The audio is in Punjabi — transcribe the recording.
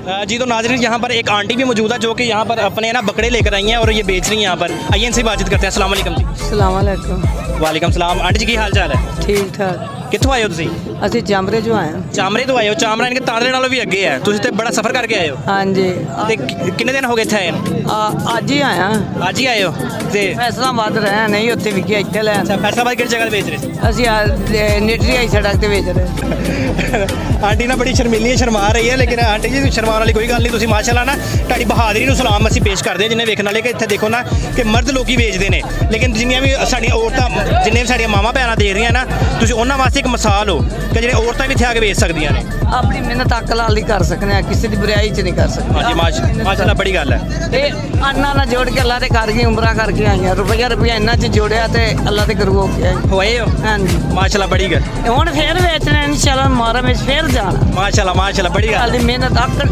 जी तो नाज़रीन यहाँ पर एक आंटी भी मौजूद है जो कि यहाँ पर अपने ना बकरे लेकर आई हैं और ये बेच रही हैं यहाँ पर। आइए इनसे बातचीत करते हैं। अस्सलाम वालेकुम जी। अस्सलाम वालेकुम। वालेकुम सलाम। आंटी जी की हाल चाल है? ठीक ठाक। कितों आए हो तुसी? ਅਸੀਂ ਚਾਮਰੇ ਜੋ ਆਏ ਹਾਂ। ਚਾਮਰੇ ਤੋਂ ਆਏ ਹੋ? ਚਾਮਰਾ ਇਨਕੇ ਤਾਂਦਰੇ ਨਾਲੋਂ ਵੀ ਅੱਗੇ ਹੈ। ਤੁਸੀਂ ਤੇ ਬੜਾ ਸਫ਼ਰ ਕਰਕੇ ਆਏ ਹੋ ਹਾਂਜੀ ਤੇ ਕਿੰਨੇ ਦਿਨ ਹੋ ਗਏ ਇੱਥੇ ਆਏ ਨੂੰ? ਅੱਜ ਹੀ ਆਇਆ। ਅੱਜ ਹੀ ਆਏ ਹੋ ਤੇ ਫੈਸਲਾਬਾਦ ਰਹਿ ਨਹੀਂ ਉੱਥੇ ਵਿਕਿਆ ਇੱਥੇ ਲੈ ਅੱਛਾ ਫੈਸਲਾਬਾਦ ਕਿਹੜੀ ਜਗ੍ਹਾ ਤੇ ਵੇਚ ਰਹੇ ਸੀ? ਅਸੀਂ ਨਿਟਰੀ ਆਈ ਸੜਕ ਤੇ ਵੇਚ ਰਹੇ। ਆਂਟੀ ਨਾ ਬੜੀ ਸ਼ਰਮੀਲੀ ਹੈ, ਸ਼ਰਮਾ ਰਹੀ ਹੈ, ਲੇਕਿਨ ਆਂਟੀ ਜੀ ਸ਼ਰਮਾਉਣ ਵਾਲੀ ਕੋਈ ਗੱਲ ਨਹੀਂ। ਤੁਸੀਂ ਮਾਸ਼ਾਅੱਲਾ ਨਾ ਤੁਹਾਡੀ ਬਹਾਦਰੀ ਨੂੰ ਸਲਾਮ ਅਸੀਂ ਪੇਸ਼ ਕਰਦੇ ਹਾਂ ਜਿੰਨੇ ਵੇਖਣ ਵਾਲੇ। ਕਿ ਇੱਥੇ ਦੇਖੋ ਨਾ ਕਿ ਮਰਦ ਲੋਕੀ ਵੇਚਦੇ ਨੇ, ਲੇਕਿਨ ਜਿੰਨੀਆਂ ਵੀ ਸਾਡੀਆਂ ਔਰਤਾਂ, ਜਿੰਨੇ ਵੀ ਸਾਡੀਆਂ ਮਾਵਾਂ ਭੈਣਾਂ ਦੇ ਰਹੀਆਂ ਨਾ, ਤੁਸੀਂ ਉਹਨਾਂ ਵਾਸਤੇ ਇੱਕ ਮਿਸਾਲ ਹੋ ਕਿ ਜਿਹੜੇ ਔਰਤਾਂ ਵੀ ਇੱਥੇ ਆ ਕੇ ਵੇਚ ਸਕਦੀਆਂ ਨੇ। ਆਪਣੀ ਮਿਹਨਤ ਅੱਕ ਲਾਲ ਨਹੀਂ ਕਰ ਸਕਨੇ, ਕਿਸੇ ਦੀ ਬੁਰਾਈ 'ਚ ਨਹੀਂ ਕਰ ਸਕਦੇ। ਹਾਂਜੀ ਮਾਸ਼ਾਅੱਲਾ ਬੜੀ ਗੱਲ ਹੈ। ਇਹ ਆਨਾ ਨਾਲ ਜੋੜ ਕੇ ਅੱਲਾ ਦੇ ਕਰ ਗਈ, ਉਮਰਾ ਕਰਕੇ ਆਈਆਂ। ਰੁਪਈਆ ਇਹਨਾਂ 'ਚ ਜੋੜਿਆ ਤੇ ਅੱਲਾ ਦੇ ਕਰੂ ਹੋ ਕੇ ਆਏ ਹੋਏ ਹੋ? ਹਾਂਜੀ ਮਾਸ਼ਾਅੱਲਾ ਬੜੀ ਗੱਲ। ਹੁਣ ਫੇਰ ਵੇਚਣਾ ਇਨਸ਼ਾਅੱਲਾ, ਮੁਹਰਮ ਵਿੱਚ ਫੇਰ ਜਾਣਾ। ਮਾਸ਼ਾਅੱਲਾ ਬੜੀ ਗੱਲ। ਮਿਹਨਤ ਅੱਕ